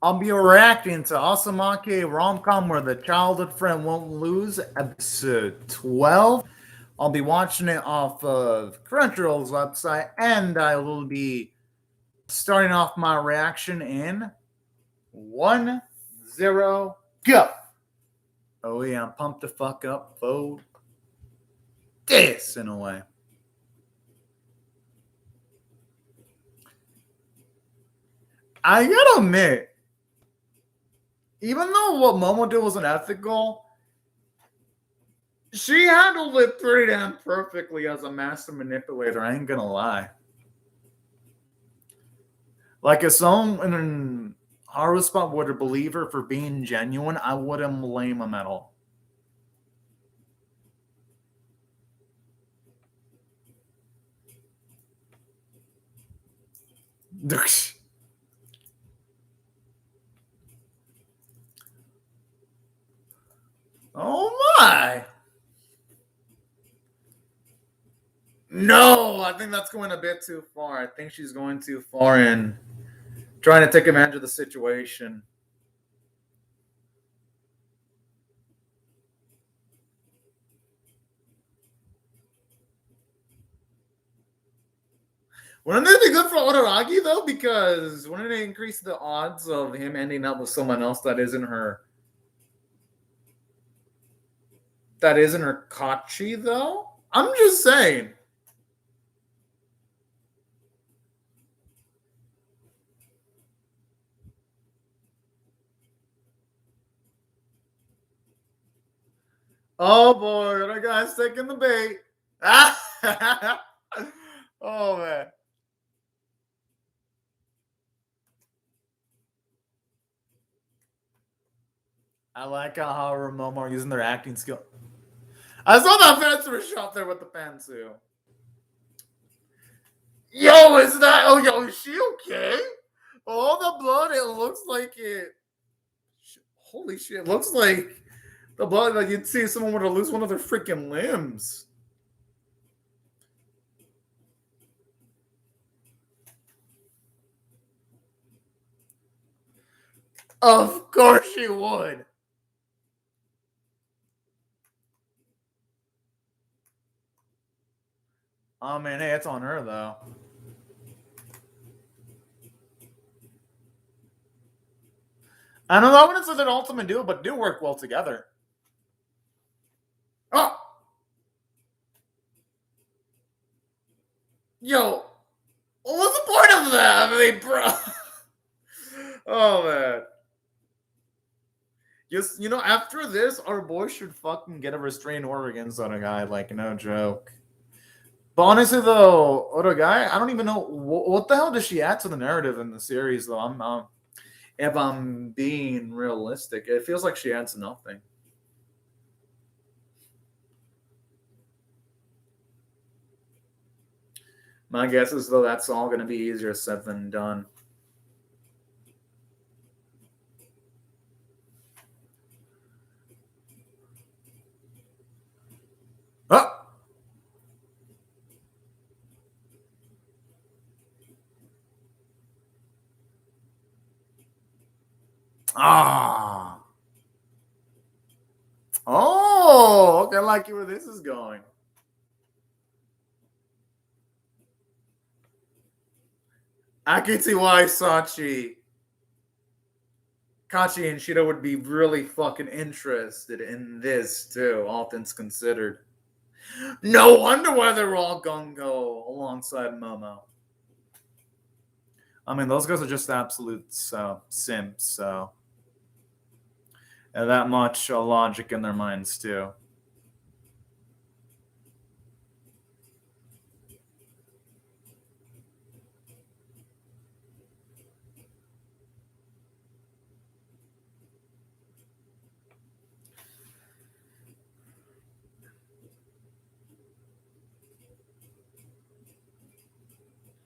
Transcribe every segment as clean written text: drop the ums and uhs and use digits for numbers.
I'll be reacting to Osamake Romcom Where the Childhood Friend Won't Lose, episode 12. I'll be watching it off of Crunchyroll's website, and I will be starting off my reaction in 1-0 go. Oh yeah, I'm pumped the fuck up for this in a way. I gotta admit, even though what Momo did was unethical, she handled it pretty damn perfectly as a master manipulator. I ain't gonna lie. Like if someone in Haru spot would have believed her for being genuine, I wouldn't blame him at all. Oh my! No, I think that's going a bit too far. I think she's going too far in trying to take advantage of the situation. Wouldn't it be good for Otoragi though? Because wouldn't it increase the odds of him ending up with someone else that isn't her? That isn't her Kachi though? I'm just saying. Oh boy, that guy's taking the bait. Oh man. I like how Momo are using their acting skill. I saw that fencer shot there with the pantsu. Yo, is that? Oh, yo, is she okay? All the blood, it looks like it. Holy shit! It looks like the blood. Like you'd see someone were to lose one of their freaking limbs. Of course she would. Oh man, hey, it's on her though. I don't know. I wouldn't say they're ultimate duo, but do work well together. Oh, yo, what was the point of that? I mean, bro. Oh man. Just after this, our boy should fucking get a restraining order against that guy. Like, no joke. But honestly, though, Oda guy, I don't even know what the hell does she add to the narrative in the series. Though if I'm being realistic, it feels like she adds nothing. My guess is though that's all going to be easier said than done. Oh! Ah! Oh! Okay, I like where this is going. I can see why Sachi, Kachi, and Shida would be really fucking interested in this too, all things considered. No wonder why they're all gung-ho alongside Momo. I mean, those guys are just absolute simps, so and that much logic in their minds too.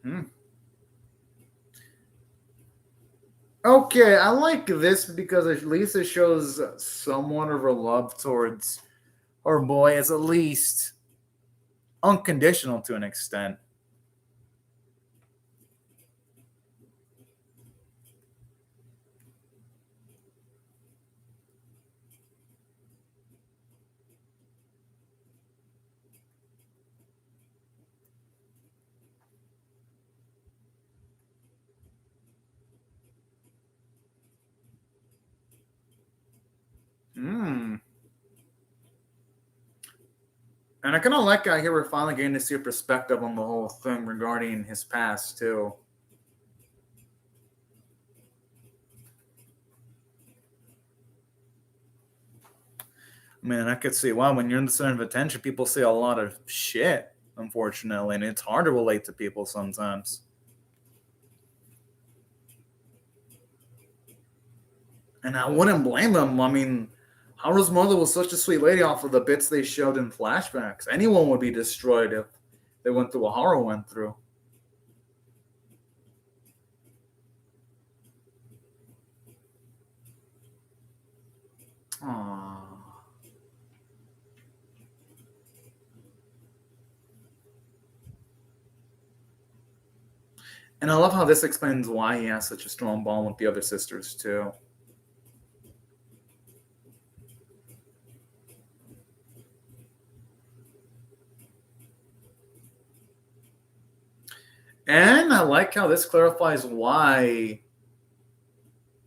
Hmm. Okay, I like this because at least it shows somewhat of her love towards her boy is at least unconditional to an extent. And I kind of like how here we're finally getting to see a perspective on the whole thing regarding his past, too. Man, I could see, wow, when you're in the center of attention, people say a lot of shit, unfortunately, and it's hard to relate to people sometimes. And I wouldn't blame them. I mean, Haru's mother was such a sweet lady off of the bits they showed in flashbacks. Anyone would be destroyed if they went through what Haru went through. Aww. And I love how this explains why he has such a strong bond with the other sisters, too. And I like how this clarifies why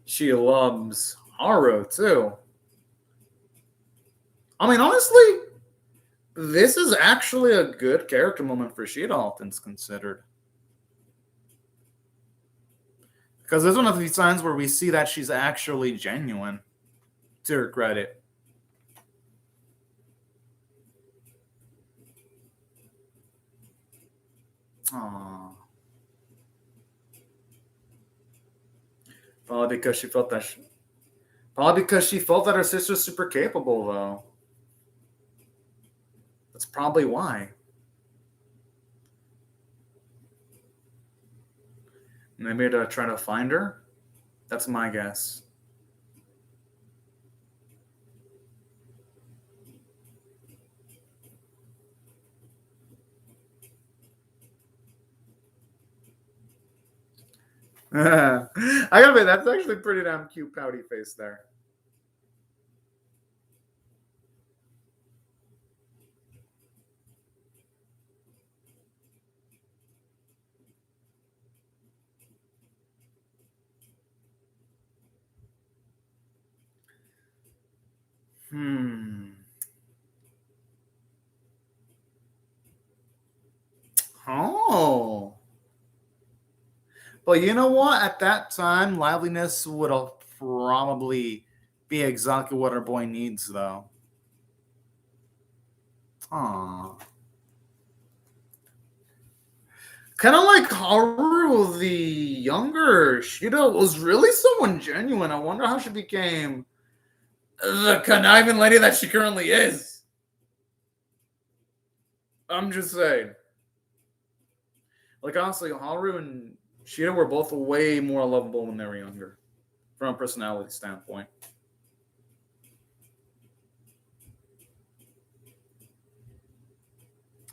she loves Haru, too. I mean, honestly, this is actually a good character moment for Shida, all things considered. Because there's one of these times where we see that she's actually genuine, to her credit. Aww. Probably because she felt that. Probably because she felt that her sister's super capable, though. That's probably why. Maybe to try to find her? That's my guess. I gotta admit, that's actually pretty damn cute pouty face there. Oh. But you know what? At that time, liveliness would have probably be exactly what our boy needs, though. Aww. Kind of like Haru, the younger Shida was really someone genuine. I wonder how she became the conniving lady that she currently is. I'm just saying. Like, honestly, Haru and Shida were both way more lovable when they were younger, from a personality standpoint.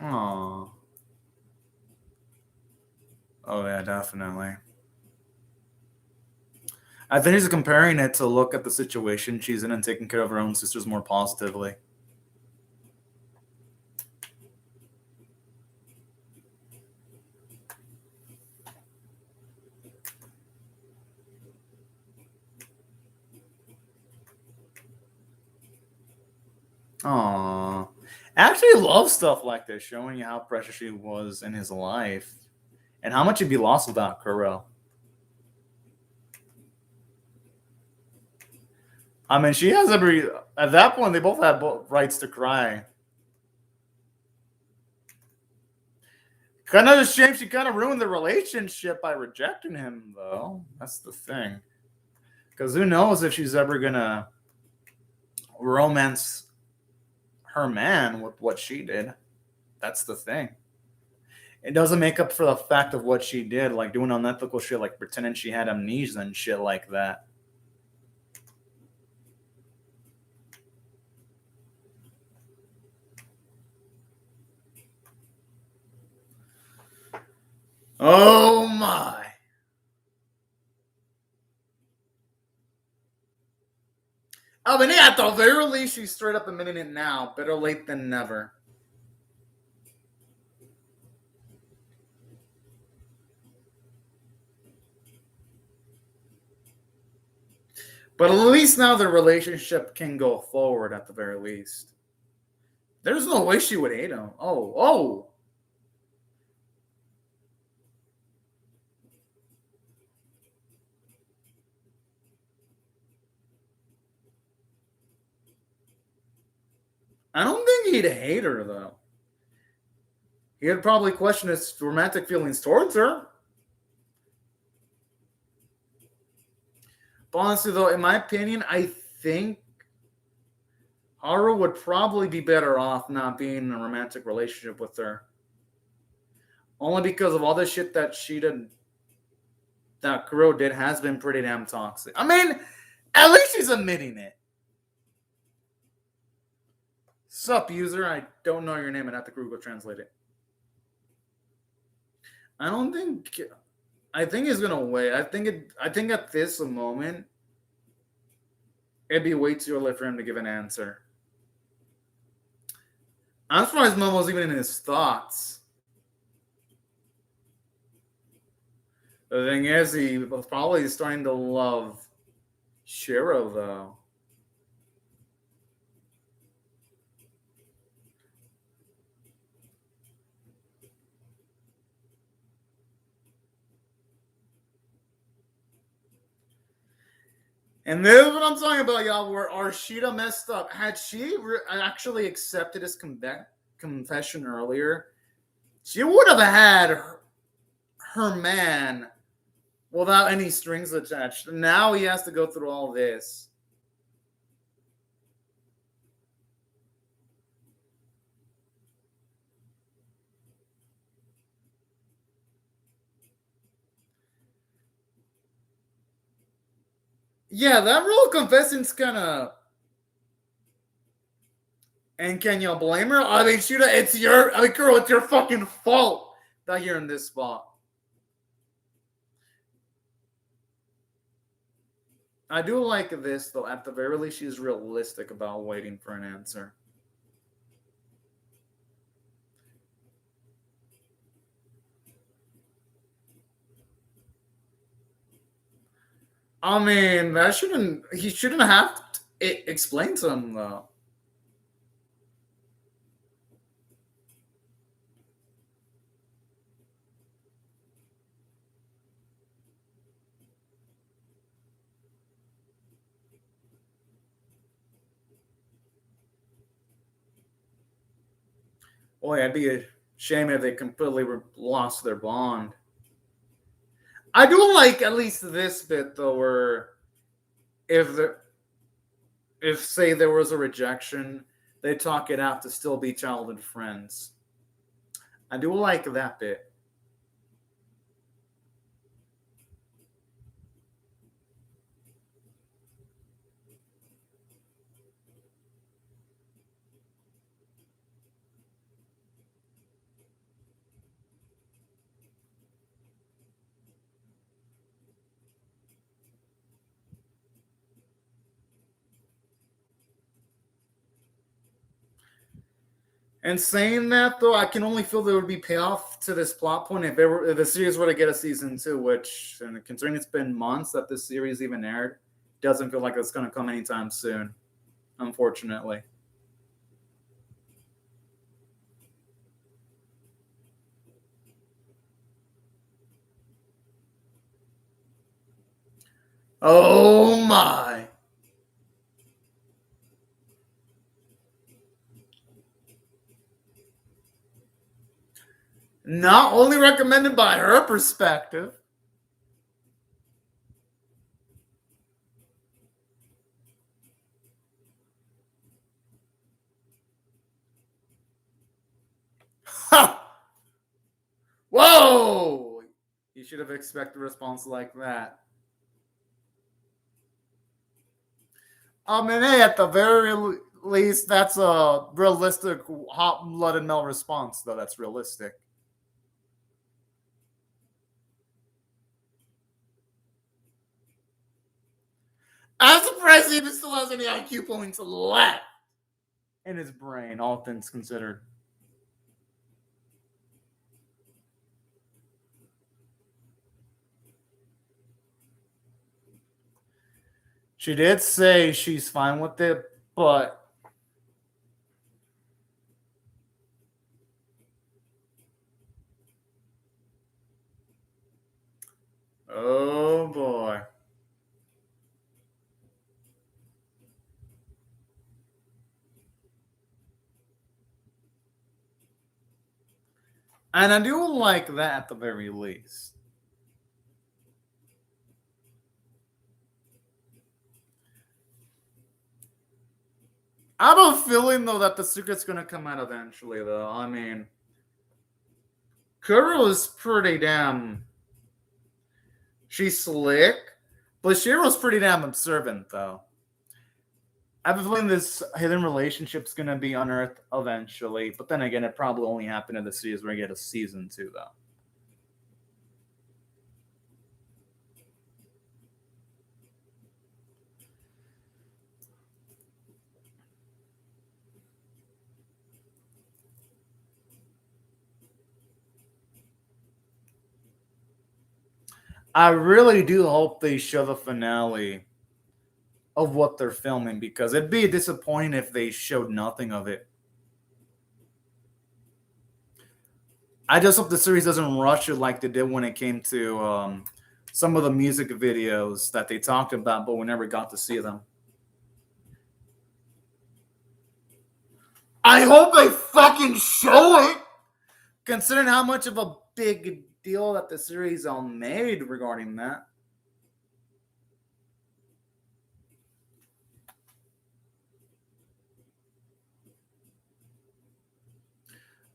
Aww. Oh, yeah, definitely. I think he's comparing it to look at the situation she's in and taking care of her own sisters more positively. Aww. I actually love stuff like this, showing you how precious she was in his life and how much he'd be lost without Kuro. I mean, she has every. At that point, they both had both rights to cry. Kind of a shame she kind of ruined the relationship by rejecting him, though. That's the thing. Because who knows if she's ever gonna romance her man with what she did. That's the thing. It doesn't make up for the fact of what she did, like doing unethical shit, like pretending she had amnesia and shit like that. Oh my. I mean, yeah, at the very least, she's straight up admitting it now. Better late than never. But at least now the relationship can go forward at the very least. There's no way she would hate him. Oh. I don't think he'd hate her, though. He'd probably question his romantic feelings towards her. But honestly, though, in my opinion, I think Haru would probably be better off not being in a romantic relationship with her. Only because of all the shit that she did, that Kuro did, has been pretty damn toxic. I mean, at least she's admitting it. Sup, user? I don't know your name. I'd have to Google translate it. I don't think. I think he's gonna wait. I think at this moment, it'd be way too early for him to give an answer. I'm surprised Momo's even in his thoughts. The thing is, he was probably starting to love Shiro, though. And this is what I'm talking about, y'all, where Arshida messed up. Had she actually accepted his confession earlier, she would have had her man without any strings attached. Now he has to go through all this. Yeah, that rule of confessing's kind of. And can you blame her? I mean, Shuda, girl, it's your fucking fault that you're in this spot. I do like this, though. At the very least, she's realistic about waiting for an answer. I mean, he shouldn't have to explain to him, though. Boy, I'd be a shame if they completely lost their bond. I do like at least this bit, though, where if say there was a rejection, they talk it out to still be childhood friends. I do like that bit. And saying that, though, I can only feel there would be payoff to this plot point if the series were to get a season 2, which, and considering it's been months that this series even aired, doesn't feel like it's going to come anytime soon, unfortunately. Oh my. Not only recommended by her perspective. Ha! Whoa! You should have expected a response like that. I mean, hey, at the very least, that's a realistic hot-blooded male response, though. That's realistic. I'm surprised he even still has any IQ points left in his brain, all things considered. She did say she's fine with it, but Oh boy. And I do like that at the very least. I have a feeling though that the secret's gonna come out eventually though. I mean, Kuro is pretty damn. She's slick, but Shiro's pretty damn observant though. I have a feeling this hidden relationship's gonna be unearthed eventually, but then again, it probably only happened in the series where we get a season 2 though. I really do hope they show the finale of what they're filming because it'd be disappointing if they showed nothing of it. I just hope the series doesn't rush it like they did when it came to some of the music videos that they talked about, but we never got to see them. I hope they fucking show it, considering how much of a big deal that the series all made regarding that.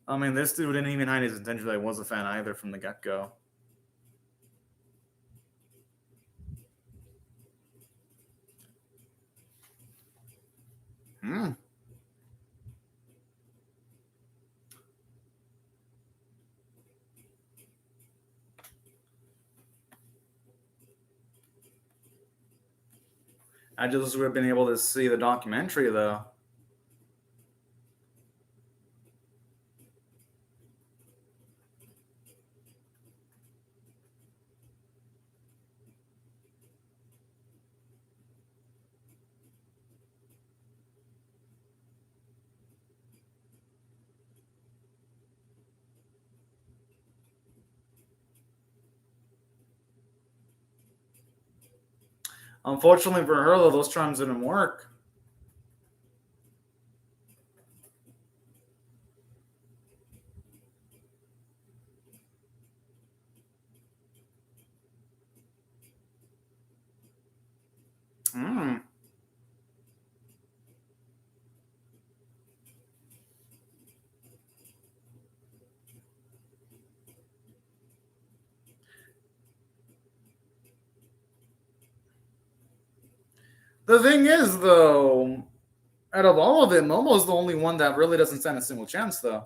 I mean, this dude didn't even hide his intention that he was a fan either from the get-go. I just would have been able to see the documentary, though. Unfortunately for her, though, those charms didn't work. The thing is, though, out of all of it, Momo's the only one that really doesn't stand a single chance, though.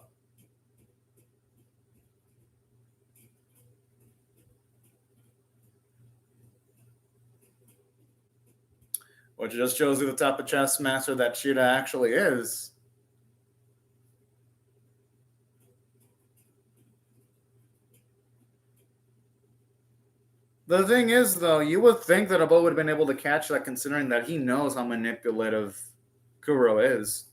Which just shows you the type of chess master that Shida actually is. The thing is, though, you would think that Abo would have been able to catch that considering that he knows how manipulative Kuro is.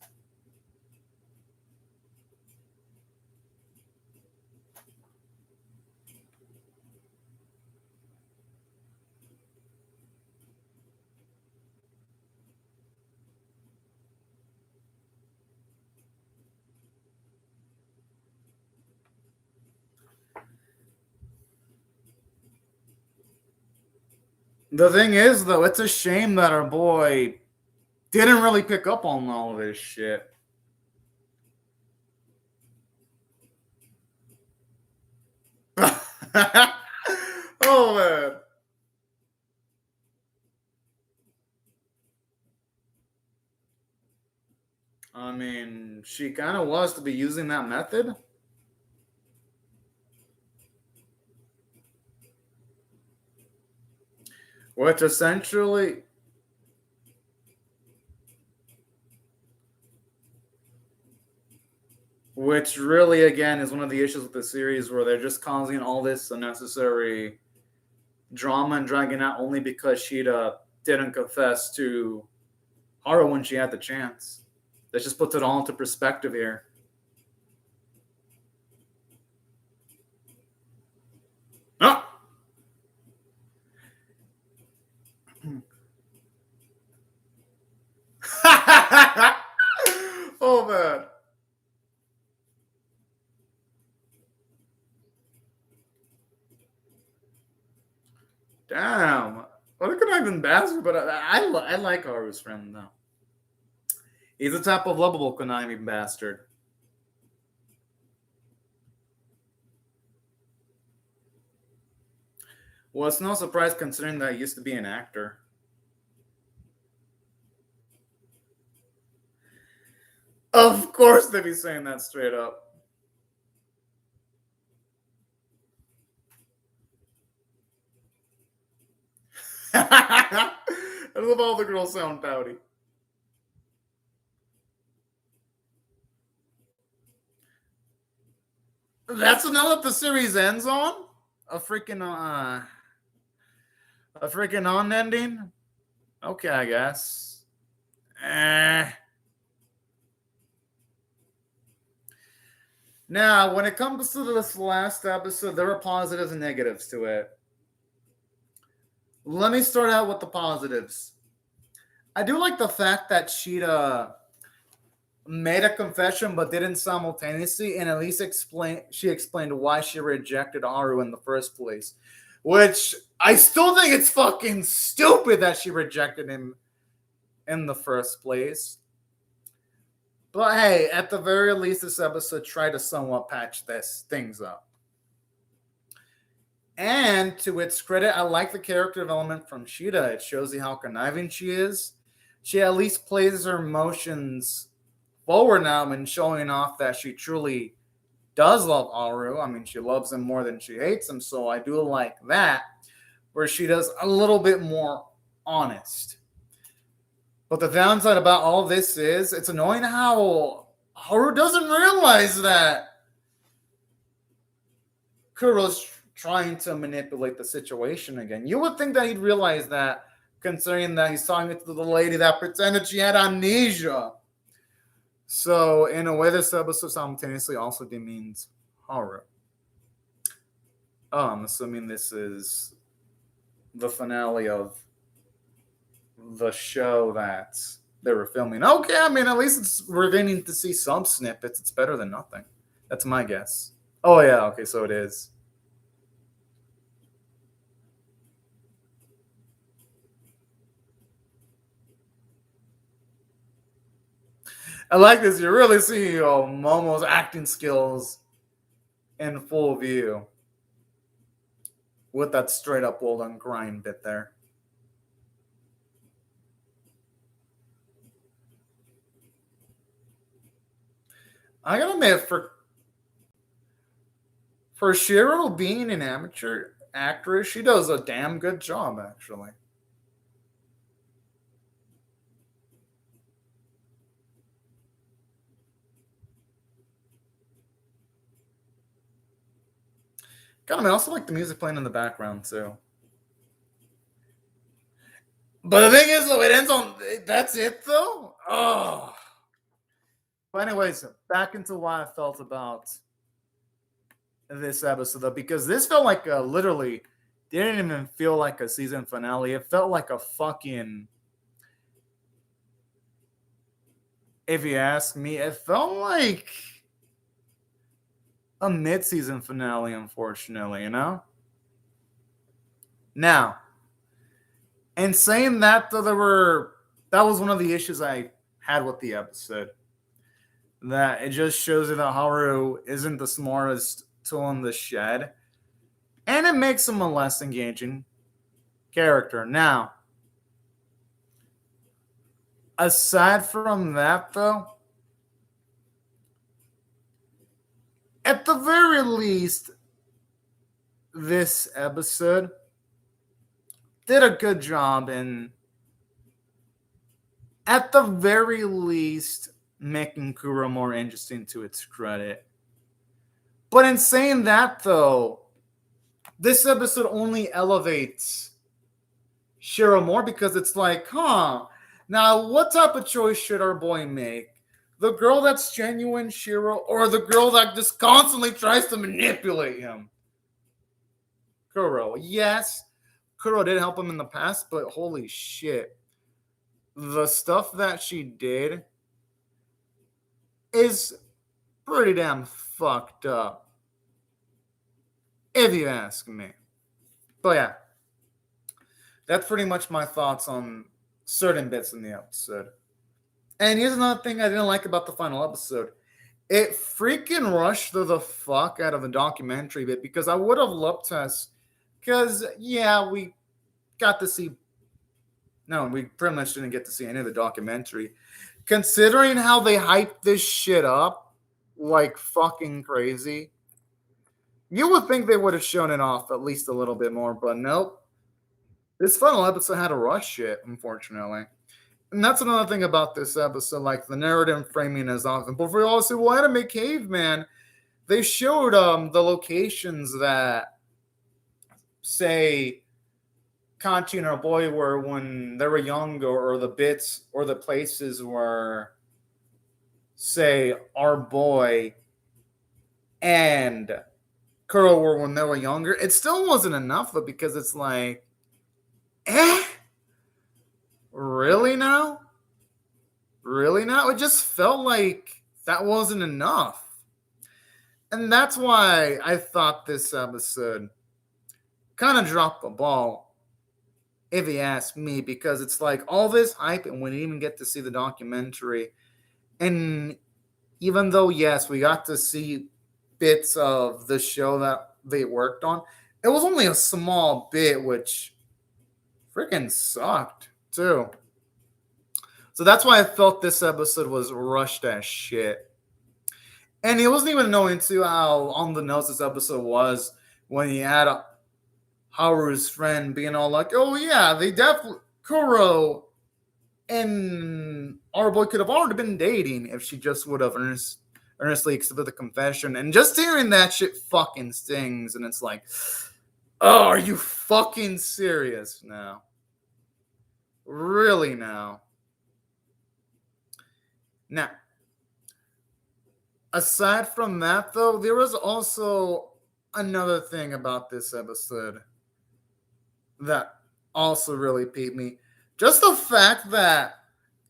The thing is, though, it's a shame that our boy didn't really pick up on all of this shit. Oh, man. I mean, she kind of was to be using that method. Which essentially. Which really, again, is one of the issues with the series where they're just causing all this unnecessary drama and dragging out only because Shida didn't confess to Haru when she had the chance. That just puts it all into perspective here. Oh! Damn. Well, it could have been bastard, but I like Haru's friend, though. He's a type of lovable conniving bastard. Well, it's no surprise considering that he used to be an actor. Of course they'd be saying that straight up. I love all the girls sound pouty. That's the note that the series ends on? A freaking on-ending? Okay, I guess. Now, when it comes to this last episode, there are positives and negatives to it. Let me start out with the positives. I do like the fact that Sheeta made a confession but didn't simultaneously, and at least she explained why she rejected Haru in the first place. Which I still think it's fucking stupid that she rejected him in the first place. But hey, at the very least, this episode tried to somewhat patch things up. And to its credit, I like the character development from Sheeta. It shows you how conniving she is. She at least plays her emotions forward now and showing off that she truly does love Haru. I mean, she loves him more than she hates him, so I do like that, where she does a little bit more honest. But the downside about all this is, it's annoying how Haru doesn't realize that Kuro's trying to manipulate the situation again. You would think that he'd realize that, considering that he's talking to the lady that pretended she had amnesia. So, in a way, this episode simultaneously also demeans Haru. I'm assuming this is the finale of the show that they were filming. Okay, I mean, at least we're getting to see some snippets. It's better than nothing. That's my guess. Oh, yeah, okay, so it is. I like this. You really see Momo's acting skills in full view with that straight up well done grind bit there. I gotta admit, for Shiro being an amateur actress, she does a damn good job, actually. God, I also like the music playing in the background too. But the thing is, though, it ends on that's it though. Oh. But anyways, back into what I felt about this episode though, because this felt like literally didn't even feel like a season finale. It felt like a fucking. If you ask me, it felt like a mid-season finale, unfortunately, you know? Now, in saying that, though, that was one of the issues I had with the episode. That it just shows you that Haru isn't the smartest tool in the shed. And it makes him a less engaging character. Now, aside from that, though, at the very least, this episode did a good job in, at the very least, making Kuro more interesting to its credit. But in saying that, though, this episode only elevates Shiro more because it's like, now what type of choice should our boy make? The girl that's genuine Shiro or the girl that just constantly tries to manipulate him? Kuro. Yes, Kuro did help him in the past, but holy shit. The stuff that she did is pretty damn fucked up, if you ask me. But yeah, That's pretty much my thoughts on certain bits in the episode. And here's another thing I didn't like about the final episode. It freaking rushed the fuck out of the documentary bit because I would have loved to. Because, yeah, we got to see. No, we pretty much didn't get to see any of the documentary. Considering how they hyped this shit up like fucking crazy, you would think they would have shown it off at least a little bit more, but nope. This final episode had to rush it, unfortunately. And that's another thing about this episode, like the narrative framing is awesome. But for all say, well, Anime Caveman, they showed the locations that, say, Kanchi and our boy were when they were younger, or the bits or the places where, say, our boy and Kuro were when they were younger. It still wasn't enough, though, because it's like, really now? Really now? It just felt like that wasn't enough. And that's why I thought this episode kind of dropped the ball, if you ask me, because it's like all this hype and we didn't even get to see the documentary. And even though, yes, we got to see bits of the show that they worked on, it was only a small bit, which freaking sucked too. So that's why I felt this episode was rushed as shit. And he wasn't even knowing too how on the nose this episode was when he had Haru's friend being all like, oh yeah, they definitely, Kuro and our boy could have already been dating if she just would have earnestly accepted the confession. And just hearing that shit fucking stings. And it's like, oh, are you fucking serious now? Really now? Now, aside from that, though, there was also another thing about this episode that also really peeved me. Just the fact that,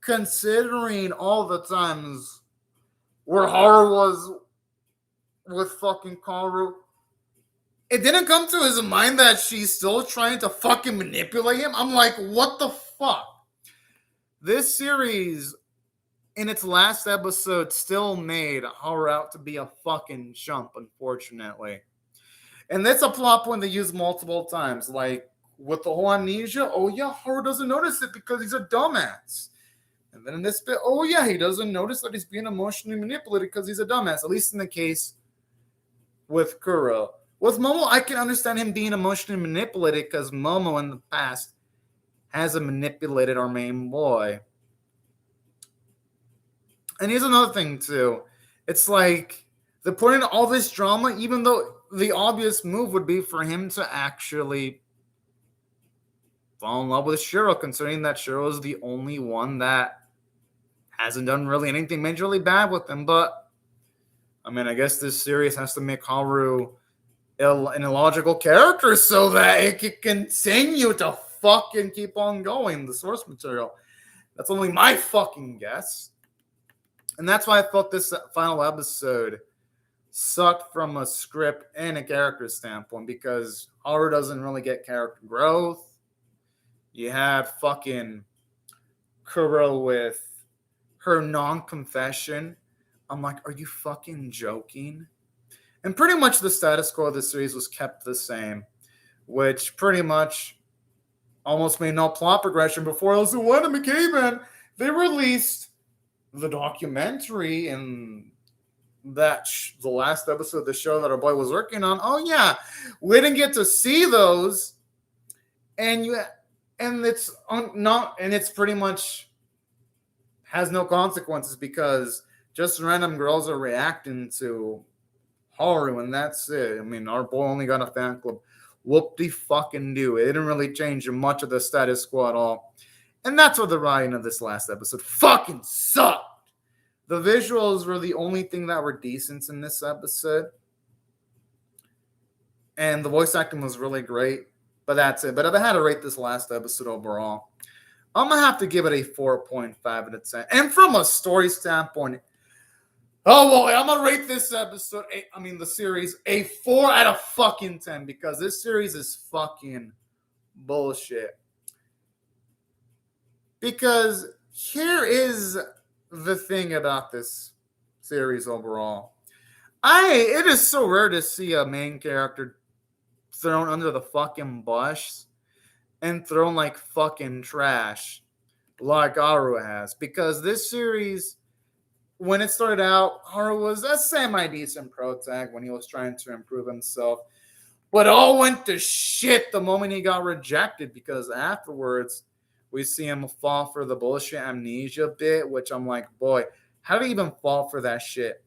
considering all the times where Haru was with fucking Kaoru, it didn't come to his mind that she's still trying to fucking manipulate him. I'm like, what the fuck? This series, in its last episode, still made Haru out to be a fucking chump, unfortunately. And that's a plot point they use multiple times. Like, with the whole amnesia, oh yeah, Haru doesn't notice it because he's a dumbass. And then in this bit, oh yeah, he doesn't notice that he's being emotionally manipulated because he's a dumbass. At least in the case with Kuro. With Momo, I can understand him being emotionally manipulated because Momo in the past hasn't manipulated our main boy. And here's another thing, too. It's like, they're putting all this drama, even though the obvious move would be for him to actually fall in love with Shiro, considering that Shiro is the only one that hasn't done really anything majorly bad with him. But, I mean, I guess this series has to make Haru an illogical character so that it can continue to fucking keep on going, the source material. That's only my fucking guess. And that's why I felt this final episode sucked from a script and a character standpoint, because Haru doesn't really get character growth. You had fucking Kuro with her non-confession. I'm like, are you fucking joking? And pretty much the status quo of the series was kept the same, which pretty much almost made no plot progression before Osamake Caveman. They released the documentary and that the last episode of the show that our boy was working on. Oh yeah, we didn't get to see those, and it's not, and it's pretty much has no consequences because just random girls are reacting to Haru, and that's it. I mean, our boy only got a fan club. Whoop-de-fucking-do. It didn't really change much of the status quo at all. And that's what the writing of this last episode fucking sucked. The visuals were the only thing that were decent in this episode. And the voice acting was really great. But that's it. But if I had to rate this last episode overall, I'm going to have to give it a 4.5 out of 10. And from a story standpoint, oh, well, I'm going to rate this episode, the series, a 4 out of fucking 10. Because this series is fucking bullshit. Because here is the thing about this series overall. It is so rare to see a main character thrown under the fucking bus and thrown like fucking trash like Haru has. Because this series, when it started out, Haru was a semi-decent pro tag when he was trying to improve himself. But all went to shit the moment he got rejected, because afterwards we see him fall for the bullshit amnesia bit, which I'm like, boy, how did he even fall for that shit?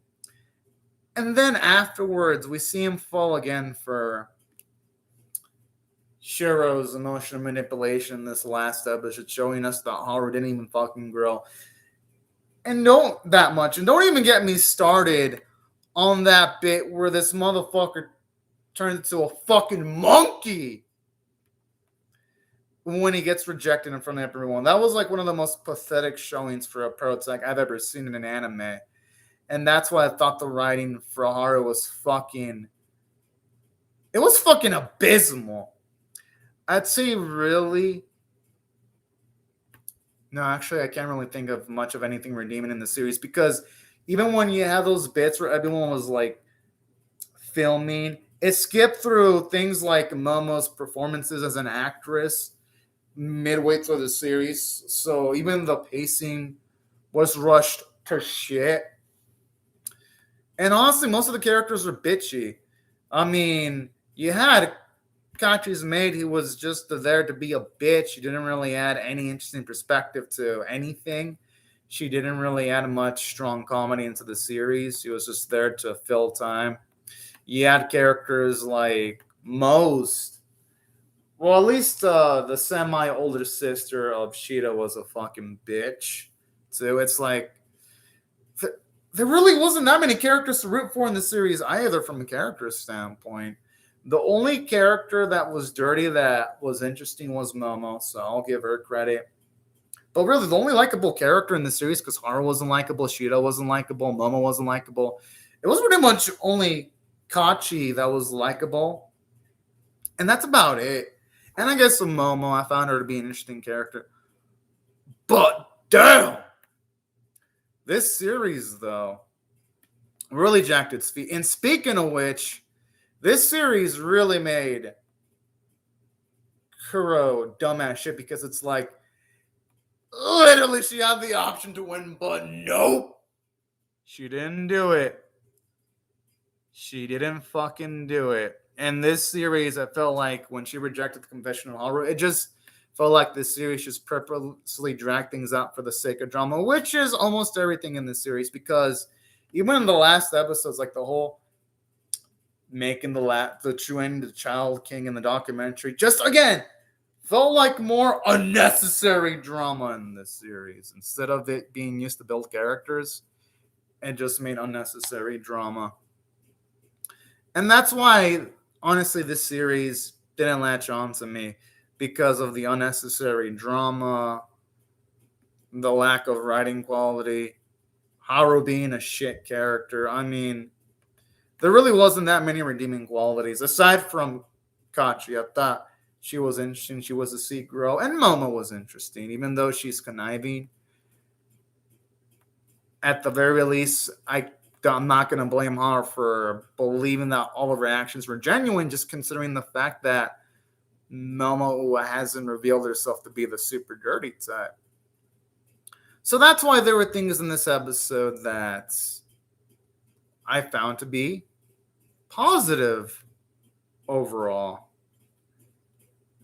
And then afterwards we see him fall again for Shiro's emotional manipulation in this last episode, showing us that Haru didn't even fucking grow. And don't even get me started on that bit where this motherfucker turns into a fucking monkey when he gets rejected in front of everyone. That was like one of the most pathetic showings for a pro tag I've ever seen in an anime. And that's why I thought the writing for Haru was fucking abysmal. I'd say really... No, actually, I can't really think of much of anything redeeming in the series, because even when you have those bits where everyone was like filming, it skipped through things like Momo's performances as an actress midway through the series. So even the pacing was rushed to shit. And honestly, most of the characters are bitchy. I mean, you had Kachi's maid, who was just there to be a bitch. She didn't really add any interesting perspective to anything. She didn't really add much strong comedy into the series. She was just there to fill time. You had characters like at least the semi-older sister of Shida was a fucking bitch. So it's like, there really wasn't that many characters to root for in the series either from a character standpoint. The only character that was dirty that was interesting was Momo, so I'll give her credit. But really, the only likable character in the series, because Haru wasn't likable, Shida wasn't likable, Momo wasn't likable, it was pretty much only Kachi that was likable. And that's about it. And I guess with Momo, I found her to be an interesting character. But damn! This series, though, really jacked its feet. And speaking of which, this series really made Kuro dumbass shit, because it's like, literally she had the option to win, but nope. She didn't do it. She didn't fucking do it. And this series, I felt like when she rejected the confession of Haru, it just felt like this series just purposely dragged things out for the sake of drama, which is almost everything in this series, because even in the last episodes, like the whole making the true the Child King in the documentary, just again felt like more unnecessary drama in this series. Instead of it being used to build characters, it just made unnecessary drama. And that's why, honestly, this series didn't latch on to me, because of the unnecessary drama, the lack of writing quality, Haru being a shit character. I mean, there really wasn't that many redeeming qualities aside from Kachi. I thought she was interesting. She was a secret girl, and Momo was interesting, even though she's conniving. At the very least, I'm not going to blame her for believing that all of her actions were genuine, just considering the fact that Momo hasn't revealed herself to be the super dirty type. So that's why there were things in this episode that I found to be positive overall.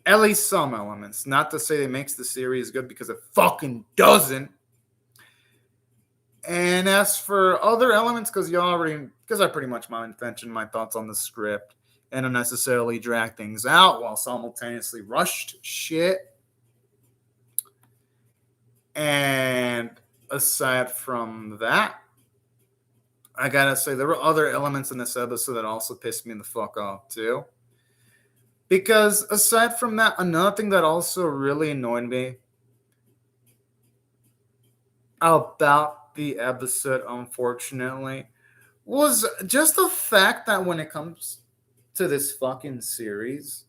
At least some elements. Not to say it makes the series good, because it fucking doesn't. And as for other elements, because I pretty much mentioned my thoughts on the script and unnecessarily drag things out while simultaneously rushed shit. And aside from that, I gotta say, there were other elements in this episode that also pissed me the fuck off too. Because aside from that, another thing that also really annoyed me about the episode, unfortunately, was just the fact that when it comes to this fucking series,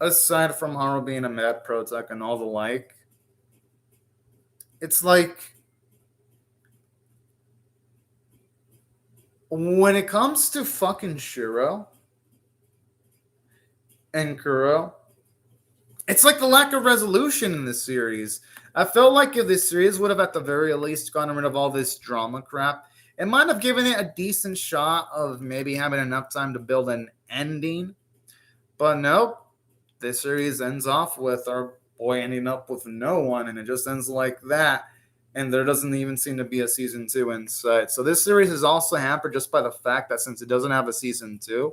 aside from Haru being a mad protag and all the like, it's like when it comes to fucking Shiro and Kuro, it's like the lack of resolution in this series. I felt like if this series would have at the very least gotten rid of all this drama crap, it might have given it a decent shot of maybe having enough time to build an ending. But nope, this series ends off with our boy ending up with no one, and it just ends like that. And there doesn't even seem to be a season 2 in sight. So this series is also hampered just by the fact that since it doesn't have a season 2,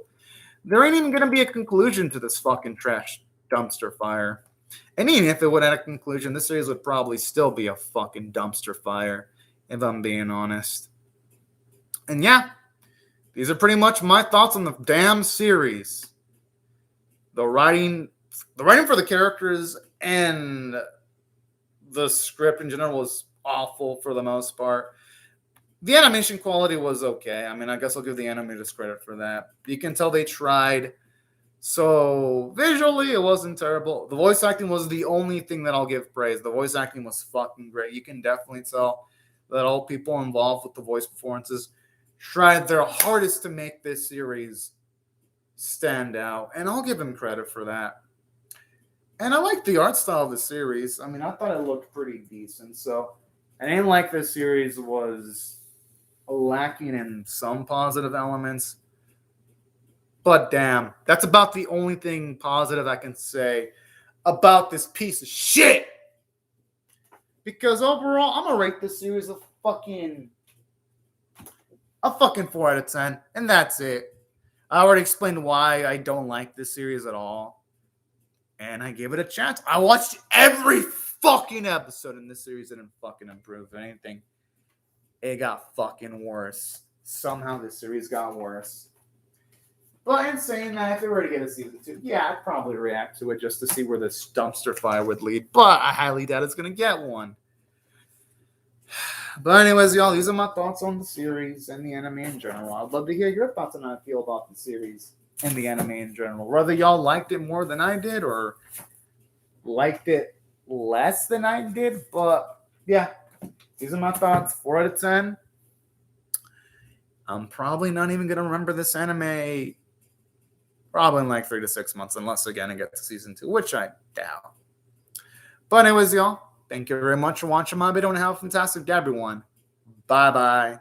there ain't even going to be a conclusion to this fucking trash dumpster fire. And even if it would have a conclusion, this series would probably still be a fucking dumpster fire, if I'm being honest. And yeah, these are pretty much my thoughts on the damn series. The writing for the characters and the script in general was awful for the most part. The animation quality was okay. I mean, I guess I'll give the animators credit for that. You can tell they tried. So visually, it wasn't terrible. The voice acting was the only thing that I'll give praise. The voice acting was fucking great. You can definitely tell that all people involved with the voice performances tried their hardest to make this series stand out. And I'll give them credit for that. And I like the art style of the series. I mean, I thought it looked pretty decent. So I didn't like this series was lacking in some positive elements. But damn, that's about the only thing positive I can say about this piece of shit. Because overall, I'm going to rate this series a fucking 4 out of 10. And that's it. I already explained why I don't like this series at all. And I gave it a chance. I watched every fucking episode in this series. Didn't fucking improve. If anything, it got fucking worse. Somehow this series got worse. But in saying that, if they were to get a season 2, yeah, I'd probably react to it just to see where this dumpster fire would lead. But I highly doubt it's going to get one. But anyways, y'all, these are my thoughts on the series and the anime in general. I'd love to hear your thoughts on how I feel about the series and the anime in general. Whether y'all liked it more than I did or liked it less than I did. But yeah, these are my thoughts. 4 out of 10. I'm probably not even going to remember this anime probably in like 3 to 6 months, unless again it gets to season 2, which I doubt. But anyways, y'all, thank you very much for watching my video and have a fantastic day, everyone. Bye-bye.